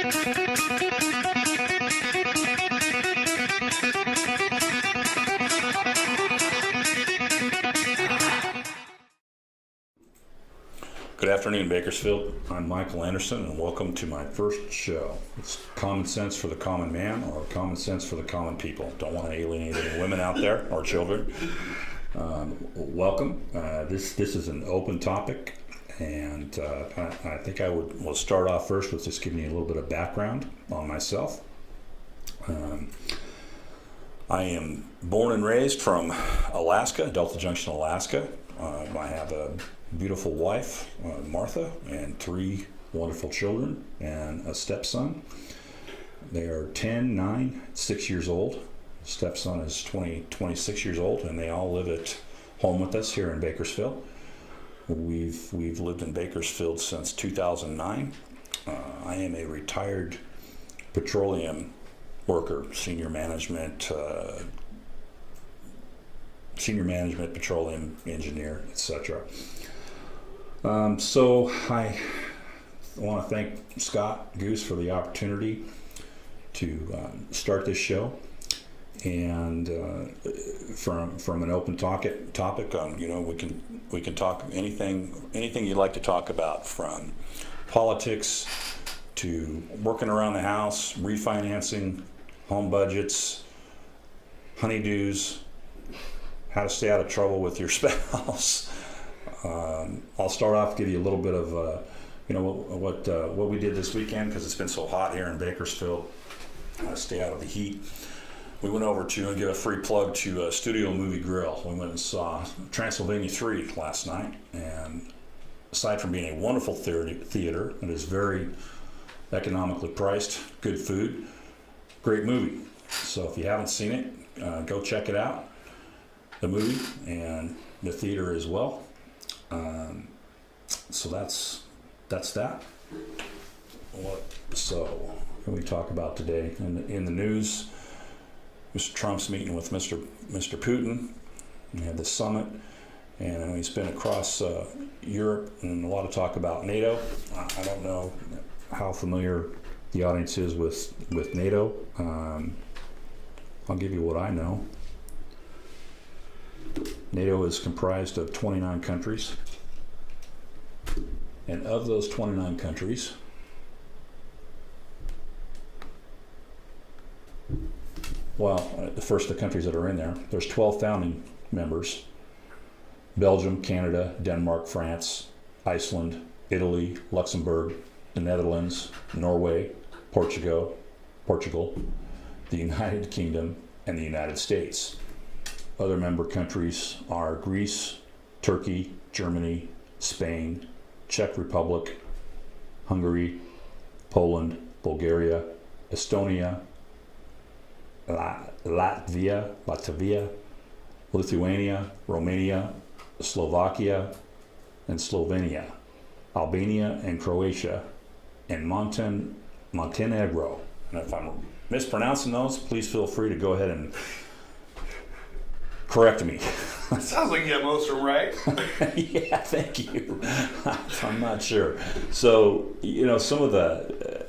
Good afternoon, Bakersfield. I'm Michael Anderson, and welcome to my first show. It's Common Sense for the Common Man, or Common Sense for the Common People. Don't want to alienate any women out there, or children. Welcome. This is an open topic, and I think we'll start off first with just giving you a little bit of background on myself. I am born and raised from Alaska, Delta Junction, Alaska. I have a beautiful wife, Martha, and 3 wonderful children and a stepson. They are 10, 9, 6 years old. Stepson is 26 years old, and they all live at home with us here in Bakersfield. We've lived in Bakersfield since 2009. I am a retired petroleum worker, senior management, petroleum engineer, etc. So I want to thank Scott Goose for the opportunity to start this show, and from an open topic we can talk anything you'd like to talk about, from politics to working around the house, refinancing, home budgets, honeydews, how to stay out of trouble with your spouse. I'll start off, give you a little bit of what we did this weekend, because it's been so hot here in Bakersfield. How to stay out of the heat. We went over to, and give a free plug to, Studio Movie Grill. We went and saw Transylvania 3 last night, and aside from being a wonderful theater, it is very economically priced, good food, great movie. So if you haven't seen it, go check it out, the movie and the theater as well. So that's that. So what can we talk about today in the news? Mr. Trump's meeting with Mr. Putin. We had the summit, and he's been across Europe, and a lot of talk about NATO. I don't know how familiar the audience is with NATO. I'll give you what I know. NATO is comprised of 29 countries, and of those 29 countries, the countries that are in there, there's 12 founding members: Belgium, Canada, Denmark, France, Iceland, Italy, Luxembourg, the Netherlands, Norway, Portugal, the United Kingdom, and the United States. Other member countries are Greece, Turkey, Germany, Spain, Czech Republic, Hungary, Poland, Bulgaria, Estonia, Latvia, Lithuania, Romania, Slovakia, and Slovenia, Albania and Croatia, and Montenegro. And if I'm mispronouncing those, please feel free to go ahead and correct me. Sounds like you got most of them right. Yeah, thank you. I'm not sure. So, some of the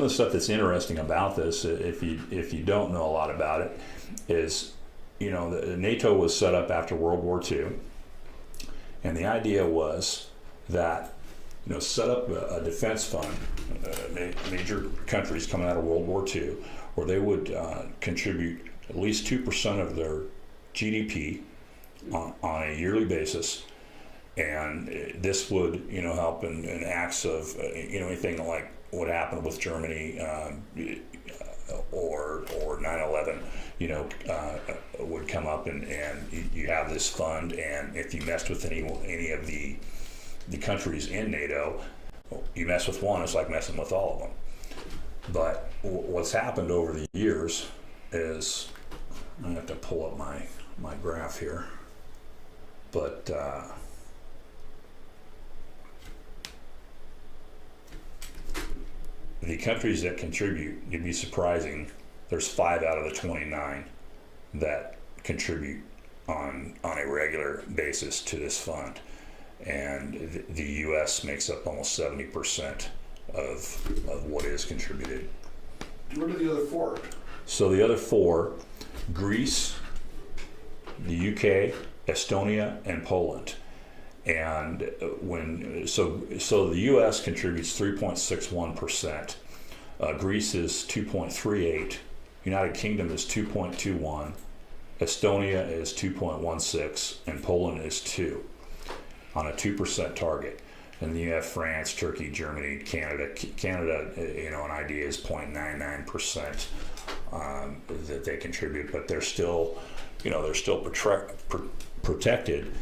stuff that's interesting about this, if you don't know a lot about it, is, NATO was set up after World War II, and the idea was that, set up a defense fund, major countries coming out of World War II, where they would contribute at least 2% of their GDP on a yearly basis, and this would help in acts of anything like what happened with Germany or 9/11 would come up, and you have this fund, and if you messed with any of the countries in NATO, you mess with one, it's like messing with all of them. But what's happened over the years is, I have to pull up my graph here, but the countries that contribute, you'd be surprising, there's 5 out of the 29 that contribute on a regular basis to this fund, and the U.S. makes up almost 70% of what is contributed. What are the other four? So the other four: Greece, the UK, Estonia, and Poland. And so the U.S. contributes 3.61%. Greece is 2.38. United Kingdom is 2.21. Estonia is 2.16, and Poland is 2 on a 2% target. And then you have France, Turkey, Germany, Canada. Canada, an idea is 0.99% that they contribute, but they're still, protected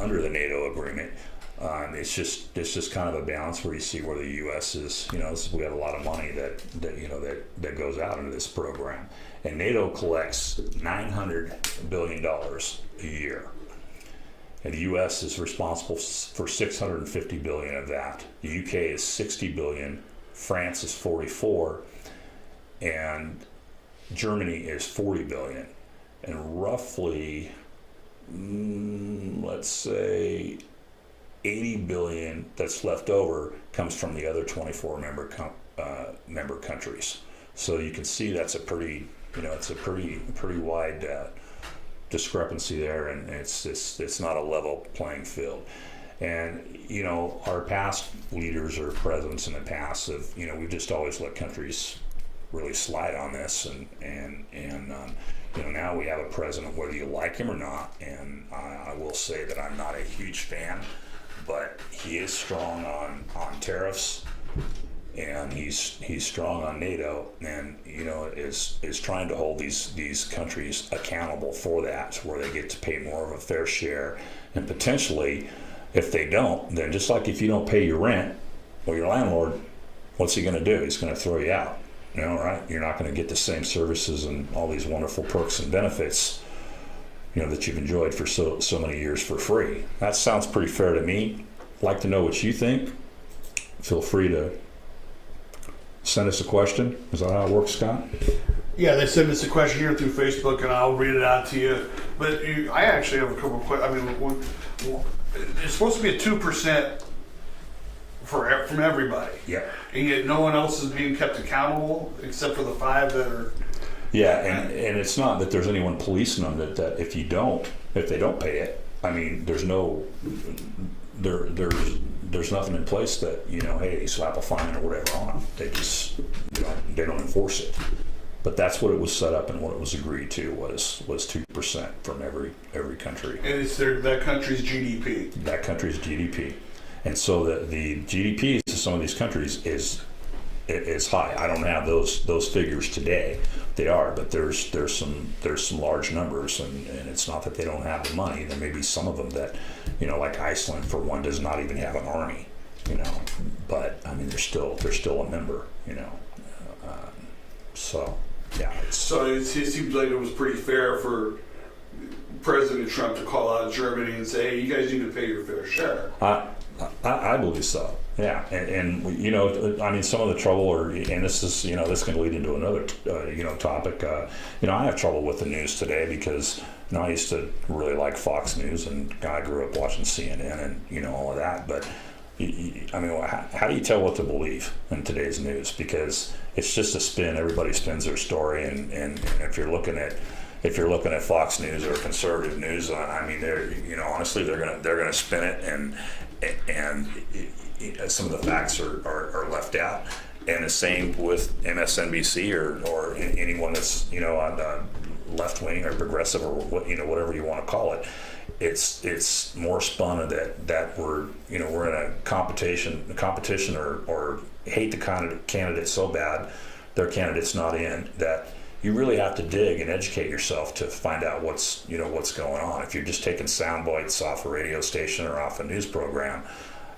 under the NATO agreement. It's just kind of a balance where you see where the U.S. is. We have a lot of money that goes out into this program, and NATO collects $900 billion a year, and the U.S. is responsible for $650 billion of that. The UK is $60 billion, France is $44, and Germany is $40 billion, and roughly, let's say, $80 billion that's left over comes from the other 24 member countries. So you can see that's a pretty wide discrepancy there, and it's not a level playing field. And our past leaders or presidents in the past have we've just always let countries really slide on this, and now we have a president, whether you like him or not, and I will say that I'm not a huge fan, but he is strong on tariffs, and he's strong on NATO, and is trying to hold these countries accountable for that, where they get to pay more of a fair share, and potentially, if they don't, then just like if you don't pay your rent, well, your landlord, what's he going to do? He's going to throw you out. Right? You're not going to get the same services and all these wonderful perks and benefits, that you've enjoyed for so many years for free. That sounds pretty fair to me. I'd like to know what you think. Feel free to send us a question. Is that how it works, Scott? Yeah, they send us a question here through Facebook, and I'll read it out to you. But I actually have a couple of questions. It's supposed to be a 2% from everybody. Yeah. And yet no one else is being kept accountable except for the 5 that are. Yeah, and it's not that there's anyone policing them that if they don't pay it, there's nothing in place that, hey, slap a fine or whatever on them. They just, they don't enforce it. But that's what it was set up, and what it was agreed to was 2% from every country. And it's that country's GDP. That country's GDP. And so the GDPs of some of these countries is high. I don't have those figures today. They are, but there's some large numbers, and it's not that they don't have the money. There may be some of them that, like Iceland for one, does not even have an army, but they're still a member, so yeah. So it seems like it was pretty fair for President Trump to call out Germany and say, hey, you guys need to pay your fair share. I believe so. Yeah, and some of the trouble, and this is, this can lead into another, topic. I have trouble with the news today because, I used to really like Fox News, and I grew up watching CNN and, all of that. But, how do you tell what to believe in today's news? Because it's just a spin. Everybody spins their story, and if you're looking at Fox News or conservative news, they're, honestly, they're gonna spin it, and some of the facts are left out. And the same with MSNBC or anyone that's on the left wing or progressive or whatever you want to call it. It's more spun that we're in a competition or hate the candidate so bad their candidate's not in, that you really have to dig and educate yourself to find out what's going on. If you're just taking sound bites off a radio station or off a news program,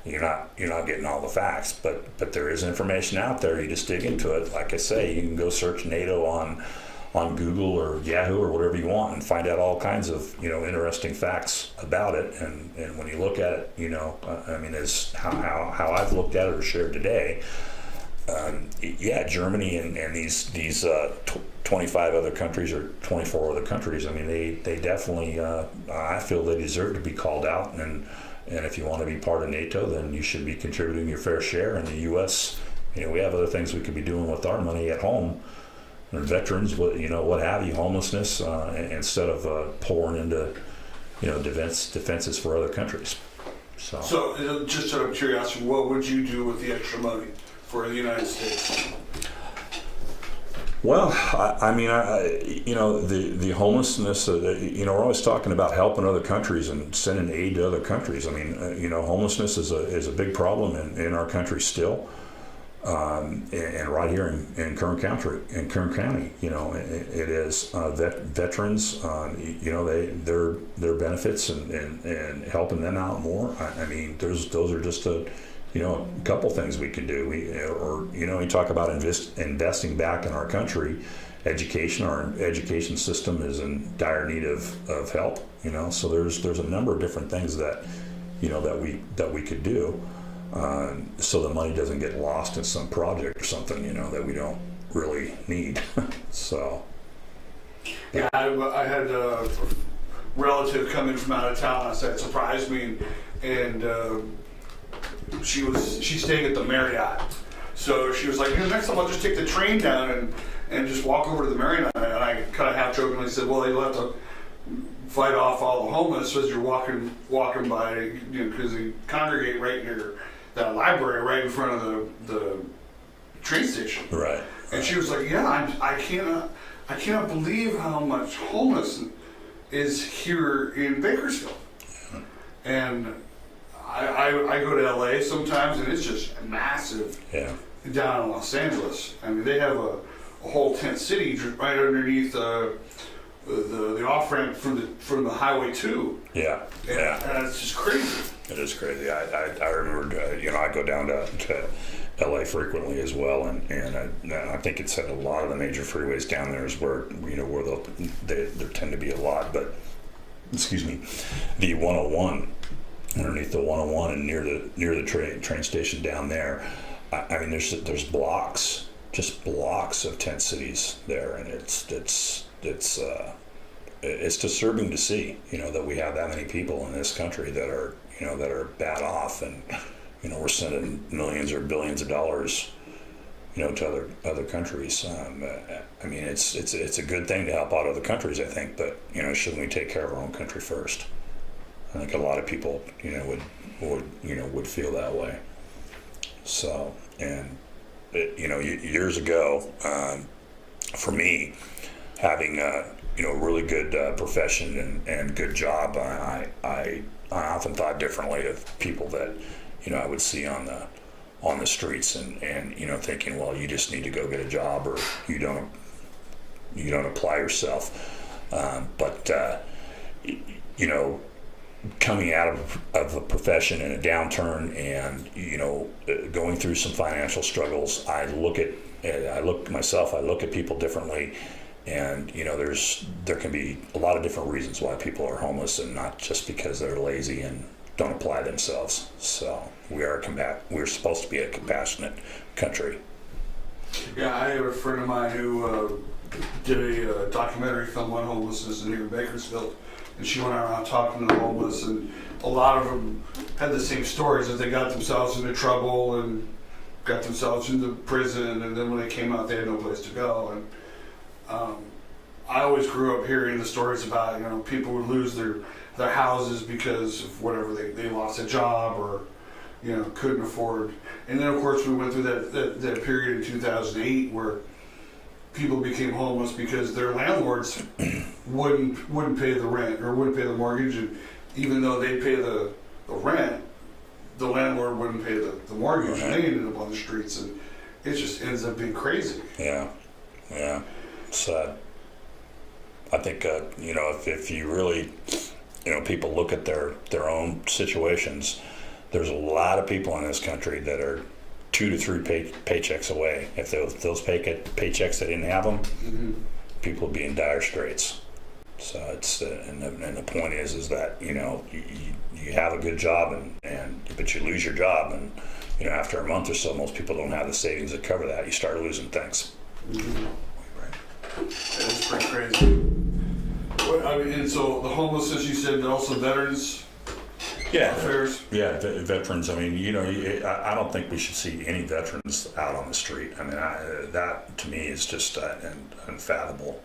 you're not getting all the facts. But there is information out there. You just dig into it. Like I say, you can go search NATO on Google or Yahoo or whatever you want and find out all kinds of interesting facts about it. And when you look at it, as how I've looked at it or shared today. Germany and these 25 other countries or 24 other countries. They definitely. I feel they deserve to be called out, and if you want to be part of NATO, then you should be contributing your fair share. And the U.S., we have other things we could be doing with our money at home. And veterans, what have you, homelessness, instead of pouring into, defenses for other countries. So, just out of curiosity, what would you do with the extra money for the United States? Well, the homelessness, we're always talking about helping other countries and sending aid to other countries. I mean, homelessness is a big problem in our country still. And right here in Kern County, it is veterans. Their benefits and helping them out more. I mean, those are just a couple things we can do. You talk about investing back in our country. Education, our education system is in dire need of help. So there's a number of different things that we could do. So the money doesn't get lost in some project or something, that we don't really need. So. Yeah, I had a relative come in from out of town last night. It surprised me, and she's staying at the Marriott. So she was like, next time I'll just take the train down and just walk over to the Marriott. And I kind of half jokingly said, well, you'll have to fight off all the homeless as you're walking by, because they congregate right near that library right in front of the train station. Right. And she was like, yeah, I cannot believe how much homeless is here in Bakersfield. Yeah. And I go to LA sometimes, and it's just massive. Yeah. Down in Los Angeles. I mean, they have a whole tent city right underneath the off-ramp from the Highway 2. Yeah. And it's just crazy. It is crazy. I remember, I go down to LA frequently as well, and I think it's at a lot of the major freeways down there is where there tend to be a lot. But excuse me, the 101, underneath the 101 and near the train station down there. I mean, there's blocks of tent cities there, and it's disturbing to see, that we have that many people in this country that are bad off, and we're sending millions or billions of dollars, to other countries. I mean, it's a good thing to help out other countries, I think, but shouldn't we take care of our own country first? I think a lot of people, would feel that way. So, and years ago, for me, having a really good profession and good job, I often thought differently of people that I would see on the streets and thinking, well, you just need to go get a job, or you don't apply yourself. But coming out of a profession in a downturn and going through some financial struggles, I look at people differently. And there can be a lot of different reasons why people are homeless, and not just because they're lazy and don't apply themselves. So we're supposed to be a compassionate country. Yeah, I have a friend of mine who did a documentary film on homelessness here in Bakersfield, and she went around talking to the homeless, and a lot of them had the same stories, that they got themselves into trouble and got themselves into prison, and then when they came out, they had no place to go. And I always grew up hearing the stories about, people would lose their houses because of whatever, they lost a job or, couldn't afford. And then, of course, we went through that period in 2008 where people became homeless because their landlords wouldn't pay the rent or wouldn't pay the mortgage. And even though they pay the rent, the landlord wouldn't pay the mortgage. And they ended up on the streets, and it just ends up being crazy. Yeah. Sad. I think if you really people look at their own situations, there's a lot of people in this country that are 2 to 3 paychecks away. If those paychecks, they didn't have them, mm-hmm. people would be in dire straits. So it's and the point is that you have a good job but you lose your job, and after a month or so, most people don't have the savings to cover that. You start losing things. Mm-hmm. It's pretty crazy. And so the homelessness, you said, also veterans? Yeah, affairs. yeah, veterans. I mean, I don't think we should see any veterans out on the street. I mean, that to me is just unfathomable.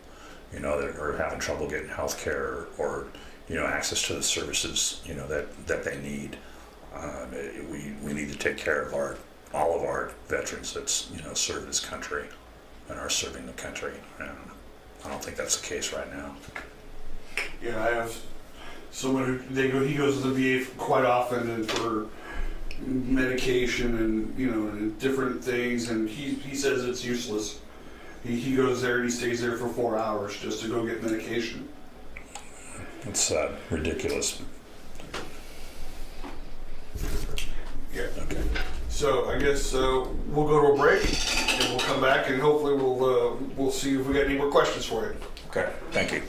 That are having trouble getting health care or access to the services that they need. We need to take care of all of our veterans that's serve this country and are serving the country. And I don't think that's the case right now. Yeah, I have someone he goes to the VA quite often and for medication and different things, and he says it's useless. He goes there and he stays there for 4 hours just to go get medication. It's ridiculous. Yeah. Okay. So I guess we'll go to a break and we'll come back and hopefully we'll see if we got any more questions for you. Okay. Thank you.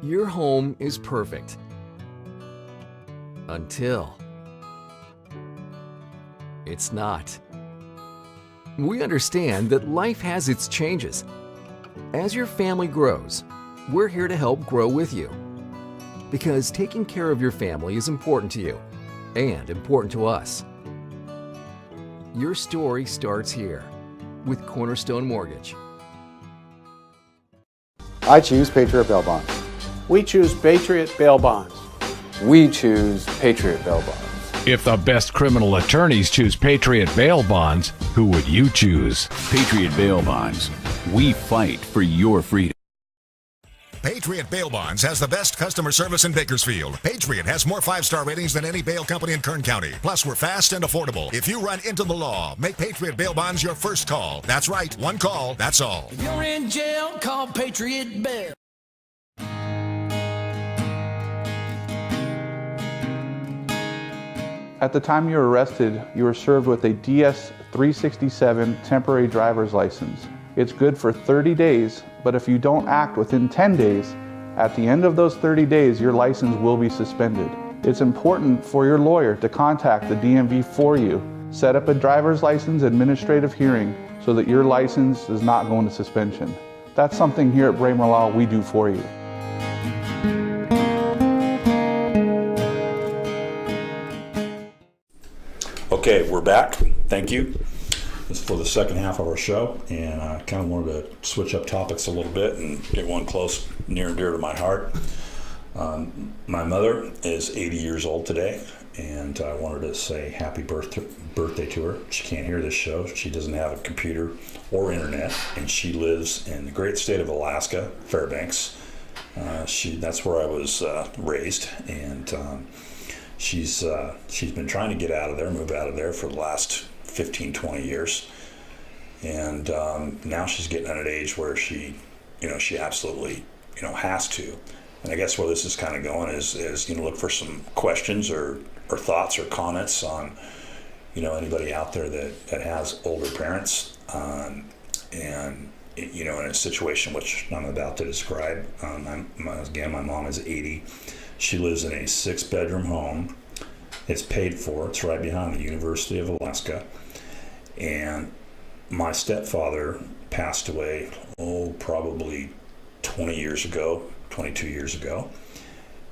Your home is perfect. Until it's not. We understand that life has its changes. As your family grows, we're here to help grow with you. Because taking care of your family is important to you and important to us. Your story starts here with Cornerstone Mortgage. I choose Patriot Bail Bonds. We choose Patriot Bail Bonds. We choose Patriot Bail Bonds. If the best criminal attorneys choose Patriot Bail Bonds, who would you choose? Patriot Bail Bonds. We fight for your freedom. Patriot Bail Bonds has the best customer service in Bakersfield. Patriot has more 5-star ratings than any bail company in Kern County. Plus, we're fast and affordable. If you run into the law, make Patriot Bail Bonds your first call. That's right, one call, that's all. If you're in jail, call Patriot Bail. At the time you were arrested, you were served with a DS-367 temporary driver's license. It's good for 30 days, but if you don't act within 10 days, at the end of those 30 days, your license will be suspended. It's important for your lawyer to contact the DMV for you. Set up a driver's license administrative hearing so that your license does not go into suspension. That's something here at Braemar Law we do for you. Okay, we're back. Thank you. This is for the second half of our show, and I kind of wanted to switch up topics a little bit and get one close, near and dear to my heart. My mother is 80 years old today, and I wanted to say happy birthday to her. She can't hear this show. She doesn't have a computer or internet, and she lives in the great state of Alaska, Fairbanks. That's where I was raised, and she's been trying to get out of there, move out of there for the last 15, 20 years. And now she's getting at an age where she absolutely, has to. And I guess where this is kind of going is look for some questions or thoughts or comments on, anybody out there that has older parents, and, in a situation which I'm about to describe. Again, my mom is 80. She lives in a 6-bedroom home. It's paid for. It's right behind the University of Alaska. And my stepfather passed away, probably 20 years ago, 22 years ago.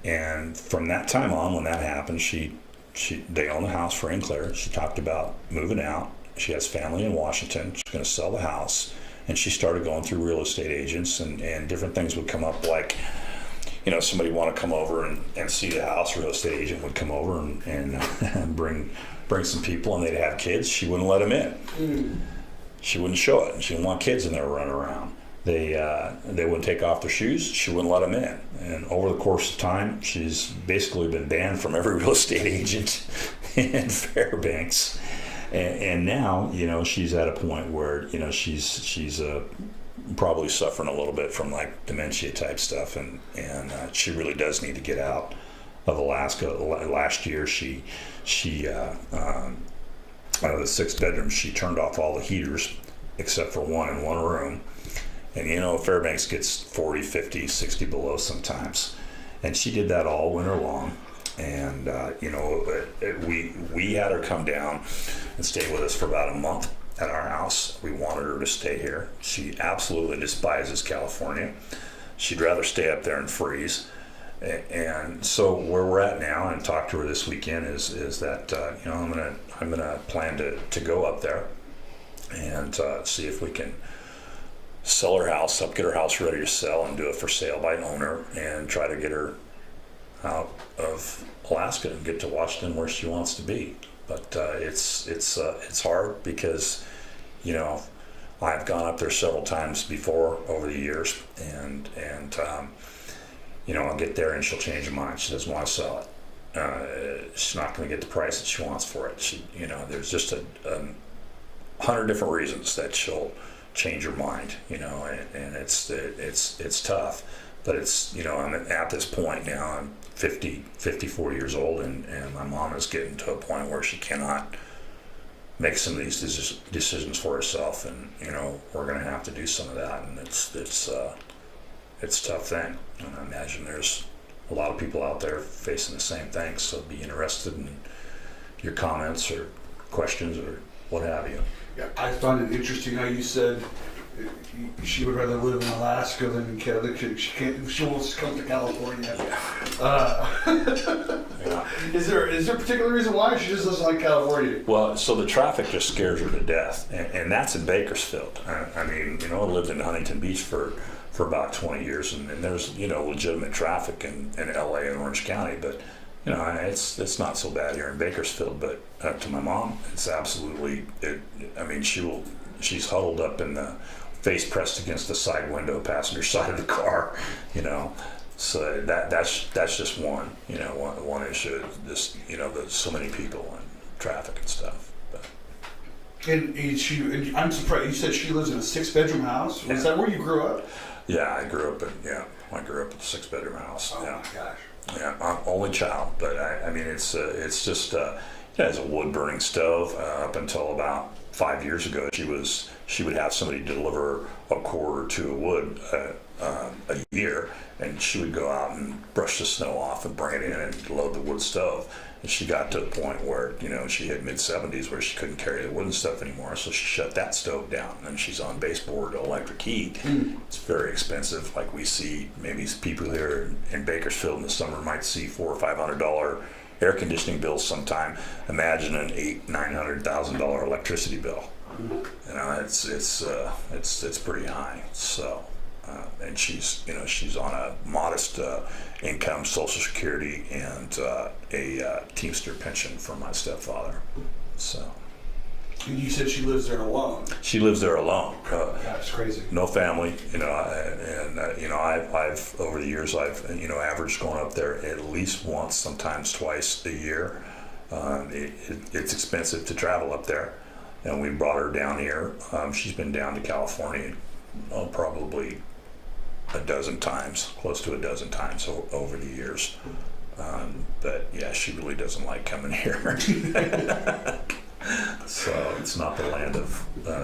And from that time on, when that happened, they own the house, Free and Clear. She talked about moving out. She has family in Washington. She's going to sell the house. And she started going through real estate agents, and different things would come up, like, somebody want to come over and see the house. Real estate agent would come over and bring some people, and they'd have kids. She wouldn't let them in. She wouldn't show it. She didn't want kids in there running around. They wouldn't take off their shoes. She wouldn't let them in. And over the course of time, she's basically been banned from every real estate agent in Fairbanks. And now, she's at a point where, she's probably suffering a little bit from like dementia type stuff, and she really does need to get out of Alaska. Last year, she out of the 6 bedrooms, she turned off all the heaters except for one in one room. And you know, Fairbanks gets 40, 50, 60 below sometimes. And she did that all winter long. And you know, we had her come down and stay with us for about a month at our house. We wanted her to stay here. She absolutely despises California. She'd rather stay up there and freeze. And so where we're at now, and talked to her this weekend, is that you know, I'm gonna plan to go up there and see if we can sell her house up, get her house ready to sell, and do it for sale by owner, and try to get her out of Alaska and get to Washington where she wants to be. But it's hard because, you know, I've gone up there several times before over the years, and you know, I'll get there and she'll change her mind. She doesn't want to sell it. She's not going to get the price that she wants for it. She, you know, there's just 100 different reasons that she'll change her mind. You know, and it's tough. But it's, you know, I'm at this point now. I'm 54 years old, and my mom is getting to a point where she cannot make some of these decisions for herself, and you know, we're going to have to do some of that, and it's a tough thing. And I imagine there's a lot of people out there facing the same thing, so be interested in your comments or questions or what have you. Yeah, I find it interesting how you said she would rather live in Alaska than in Canada. She wants to come to California. Yeah. Is there a particular reason why she just doesn't like California? Well, so the traffic just scares her to death, and that's in Bakersfield. I mean, you know, I lived in Huntington Beach for about 20 years, and there's, you know, legitimate traffic in LA and Orange County, but you know, it's not so bad here in Bakersfield. But to my mom, it's absolutely. I mean, she's huddled up in the face pressed against the side window, passenger side of the car, you know. So that's just one, you know, one issue. Just, you know, there's so many people and traffic and stuff. But. And I'm surprised. You said she lives in a 6-bedroom house. Was that where you grew up? Yeah, I grew up in a 6-bedroom house. Oh yeah. My gosh. Yeah, I'm only child, but I mean, it's just it has a wood burning stove. Up until about 5 years ago, she would have somebody deliver a cord or two of wood a year, and she would go out and brush the snow off and bring it in and load the wood stove. And she got to a point where, you know, she hit mid-70s where she couldn't carry the wooden stuff anymore, so she shut that stove down. And she's on baseboard electric heat. It's very expensive. Like we see, maybe people here in Bakersfield in the summer might see $400 or $500 air conditioning bills sometime. Imagine an $800,000-$900,000 electricity bill. You know, it's pretty high. So, and she's on a modest income, Social Security, and a Teamster pension from my stepfather. So. And you said she lives there alone. She lives there alone. That's crazy. No family, you know, and you know, I've over the years I've, you know, averaged going up there at least once, sometimes twice a year. It's expensive to travel up there, and we brought her down here. She's been down to California, probably a dozen times, close to a dozen times over the years. But yeah, she really doesn't like coming here. So it's not the land of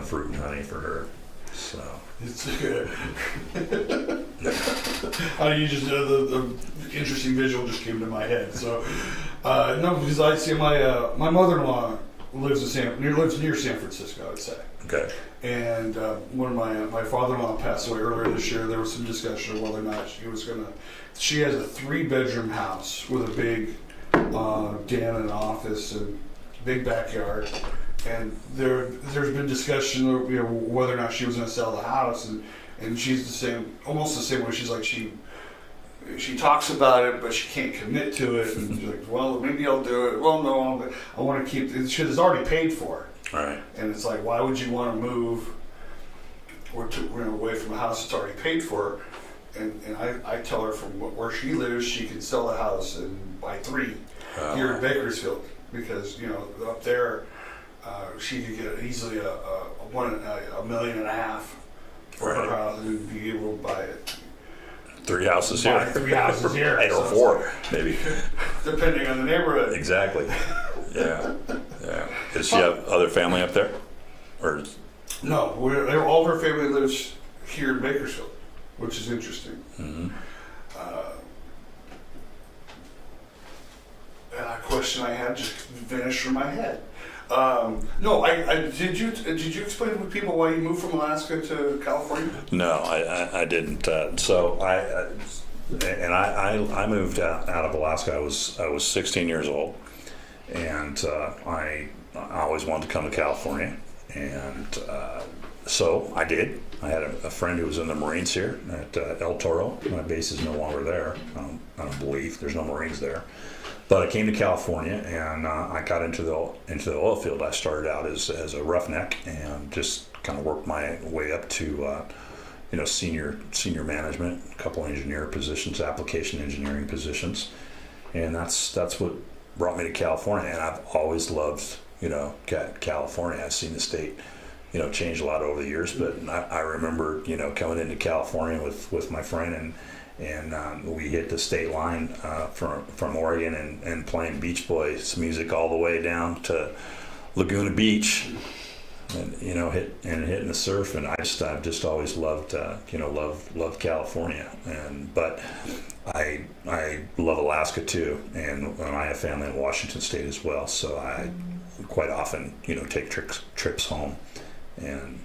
fruit and honey for her. So it's good. You just the interesting visual just came to my head. So no, because I see my mother-in-law lives near San Francisco, I'd say. Okay. And when my father-in-law passed away earlier this year, there was some discussion of whether or not she was gonna. She has a 3-bedroom house with a big den and an office and big backyard, and there's been discussion of, you know, whether or not she was going to sell the house, and she's almost the same way. She's like she talks about it, but she can't commit to it, and she's like, well, maybe I'll do it. Well, no, but I want to keep it. It's already paid for. Right. And it's like, why would you want to move away from a house that's already paid for? And I tell her from where she lives, she can sell the house and buy 3 here in Bakersfield. Because, you know, up there, she could get easily a $1.5 million for Right. her house and be able to buy it. 3 houses Buy here. 3 houses here. Or So it's 4, maybe. depending on the neighborhood. Exactly. Yeah. Yeah. Does she have other family up there? Or No, all her family lives here in Bakersfield, which is interesting. Mhm. And a question I had just vanished from my head. No, did you explain to people why you moved from Alaska to California? No, I didn't. So I moved out of Alaska. I was 16 years old, and I always wanted to come to California, and so I did. I had a friend who was in the Marines here at El Toro. My base is no longer there. I don't believe there's no Marines there. But I came to California, and I got into the oil field. I started out as a roughneck and just kind of worked my way up to senior management, a couple engineer positions, application engineering positions, and that's what brought me to California. And I've always loved California. I've seen the state change a lot over the years, but I remember coming into California with my friend and we hit the state line from Oregon and playing Beach Boys music all the way down to Laguna Beach, and hitting the surf. And I've just always loved loved California, but I love Alaska too, and I have family in Washington State as well. So I quite often take trips home and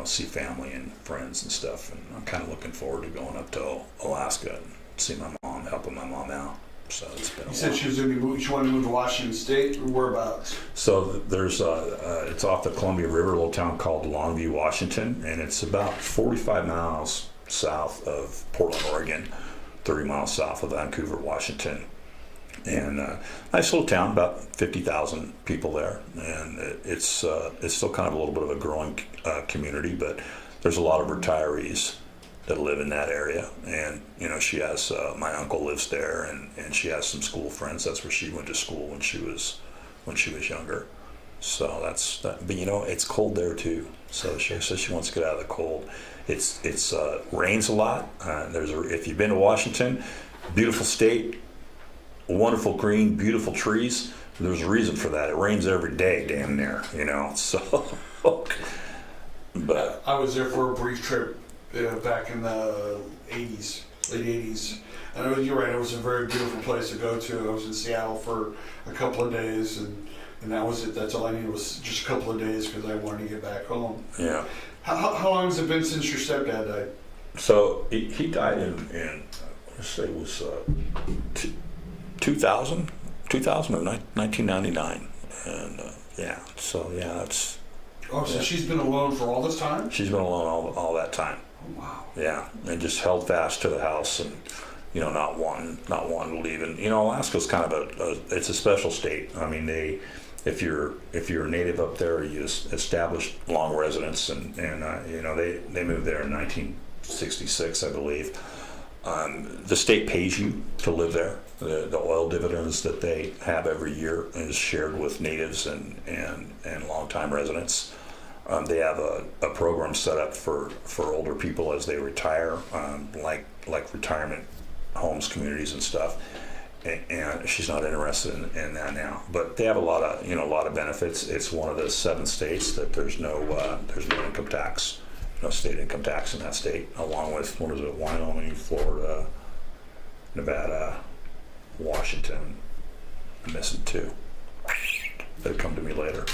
see family and friends and stuff, and I'm kind of looking forward to going up to Alaska and see my mom, helping my mom out. So it's been. You said she wanted to move to Washington State. Whereabouts? So there's it's off the Columbia River, a little town called Longview, Washington, and it's about 45 miles south of Portland, Oregon, 30 miles south of Vancouver, Washington. And nice little town, about 50,000 people there, and it's still kind of a little bit of a growing community, but there's a lot of retirees that live in that area, and she has my uncle lives there, and she has some school friends. That's where she went to school when she was younger. So that's that. But it's cold there too. So she says she wants to get out of the cold. It's rains a lot. If you've been to Washington, beautiful state. Wonderful green, beautiful trees. There's a reason for that. It rains every day, damn near, So, but I was there for a brief trip back in the '80s, late '80s. And you're right. It was a very beautiful place to go to. I was in Seattle for a couple of days, and that was it. That's all I needed was just a couple of days because I wanted to get back home. Yeah. How long has it been since your stepdad died? So he died in let's say it was 2000 or 1999, and that's. Oh, so she's been alone for all this time? She's been alone all that time. Oh, wow. Yeah, and just held fast to the house, and not wanting to leave. And Alaska's kind of it's a special state. I mean, if you're a native up there, you established long residence, and they moved there in 1966, I believe. The state pays you to live there. The oil dividends that they have every year is shared with natives and longtime residents. They have a program set up for older people as they retire, like retirement homes, communities, and stuff. And she's not interested in that now. But they have a lot of benefits. It's one of the 7 states that there's no income tax. No state income tax in that state, along with Wyoming, Florida, Nevada, Washington. I'm missing 2. They'll come to me later.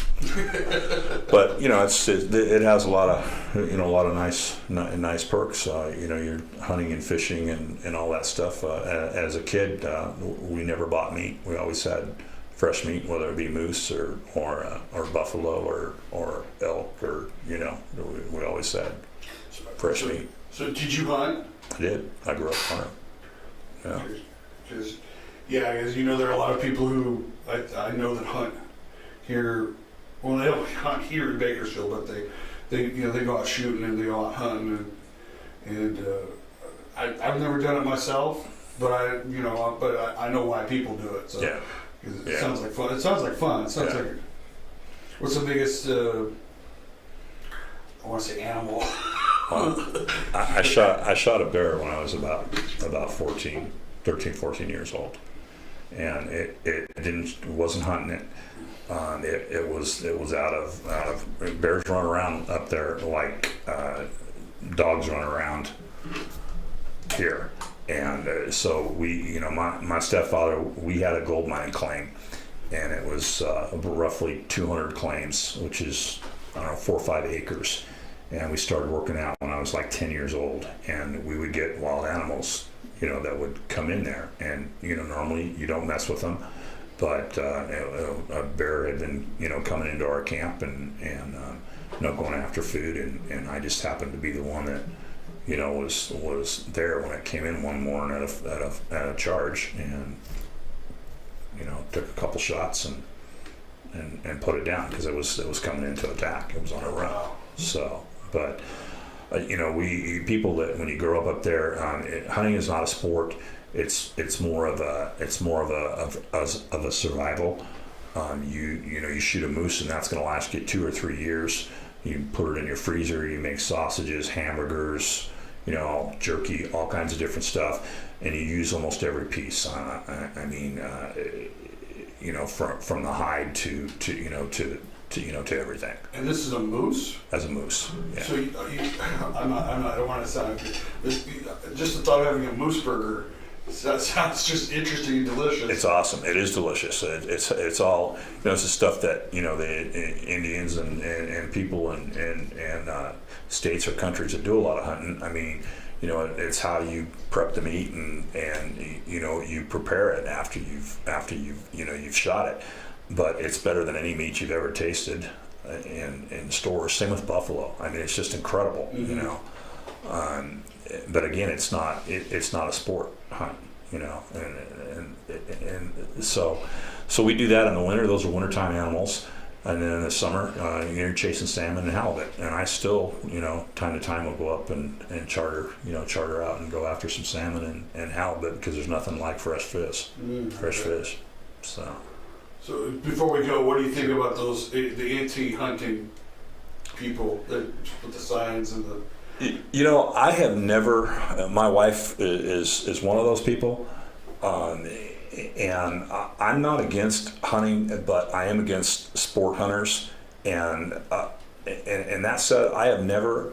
But it has a lot of nice perks. You're hunting and fishing and all that stuff. As a kid, we never bought meat. We always had fresh meat, whether it be moose or buffalo or elk, or we always had fresh meat. So did you hunt? I did. I grew up hunting. Yeah. Because there are a lot of people who I know that hunt here. Well, they don't hunt here in Bakersfield, but they go out shooting and they go out hunting, and I've never done it myself, but I know why people do it. So. Yeah. It sounds like fun. It sounds like what's the biggest, I want to say animal, I shot a bear when I was about 13, 14 years old, and it wasn't hunting it. It was out of bears run around up there like dogs run around here, and so we, my stepfather, we had a gold mine claim, and it was roughly 200 claims, which is 4 or 5 acres. And we started working out when I was like 10 years old, and we would get wild animals, that would come in there, and normally you don't mess with them, but a bear had been coming into our camp and going after food, and I just happened to be the one that was there when it came in one morning at a charge, and took a couple shots and put it down because it was coming into attack. It was on a run. So, but people that when you grow up there, hunting is not a sport. It's more of a survival. You shoot a moose and that's going to last you 2 or 3 years. You put it in your freezer. You make sausages, hamburgers, jerky, all kinds of different stuff, and you use almost every piece. From the hide to everything. And this is a moose? As a moose, yeah. So I don't want to sound, just the thought of having a moose burger, that sounds just interesting and delicious. It's awesome. It is delicious. It's all, it's the stuff that, the Indians and people and states or countries that do a lot of hunting. I mean, it's how you prep the meat and you prepare it after you've shot it. But it's better than any meat you've ever tasted in stores. Same with buffalo. I mean, it's just incredible, but again, it's not a sport hunt, and so we do that in the winter. Those are wintertime animals. And then in the summer, you're chasing salmon and halibut. And I still, time to time will go up and charter out and go after some salmon and halibut because there's nothing like fresh fish. Fish. So before we go, what do you think about the anti-hunting people that put the signs and the... I have never, my wife is one of those people. And I'm not against hunting, but I am against sport hunters. And that said, I have never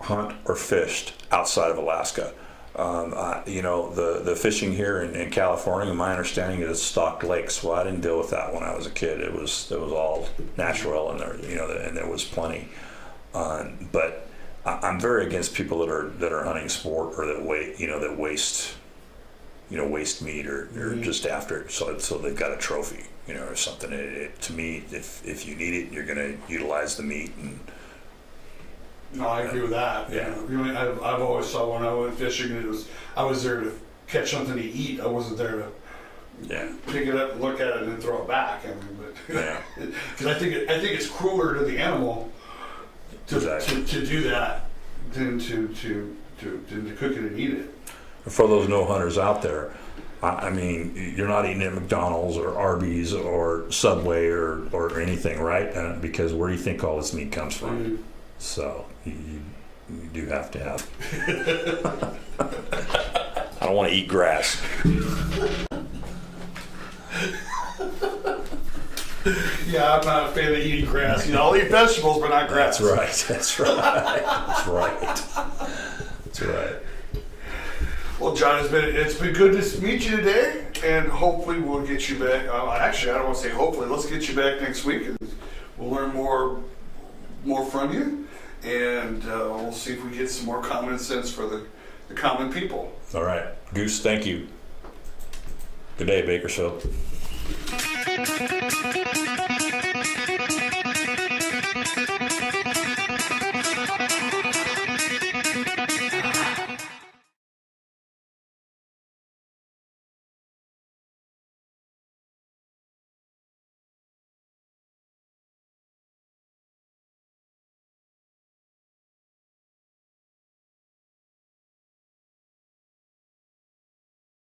hunt or fished outside of Alaska. The fishing here in California, my understanding is stocked lakes. Well, I didn't deal with that when I was a kid. It was all natural, and there was plenty. But I'm very against people that are hunting sport or that waste meat or just after it, so they've got a trophy, or something. To me, if you need it, you're going to utilize the meat. And no, I agree with that. Yeah. I've always thought when I went fishing, I was there to catch something to eat. I wasn't there to pick it up and look at it and then throw it back. Because I think it's crueler to the animal to do that than to cook it and eat it. For those no hunters out there, I mean, you're not eating at McDonald's or Arby's or Subway or anything, right? Because where do you think all this meat comes from? Mm-hmm. So you do have to have. I don't want to eat grass. Yeah, I'm not a fan of eating grass. I'll eat vegetables, but not grass. That's right. Well, John, it's been good to meet you today, and hopefully we'll get you back. Actually, I don't want to say hopefully. Let's get you back next week, and we'll learn more from you, and we'll see if we get some more common sense for the common people. All right, Goose. Thank you. Good day, Bakersfield.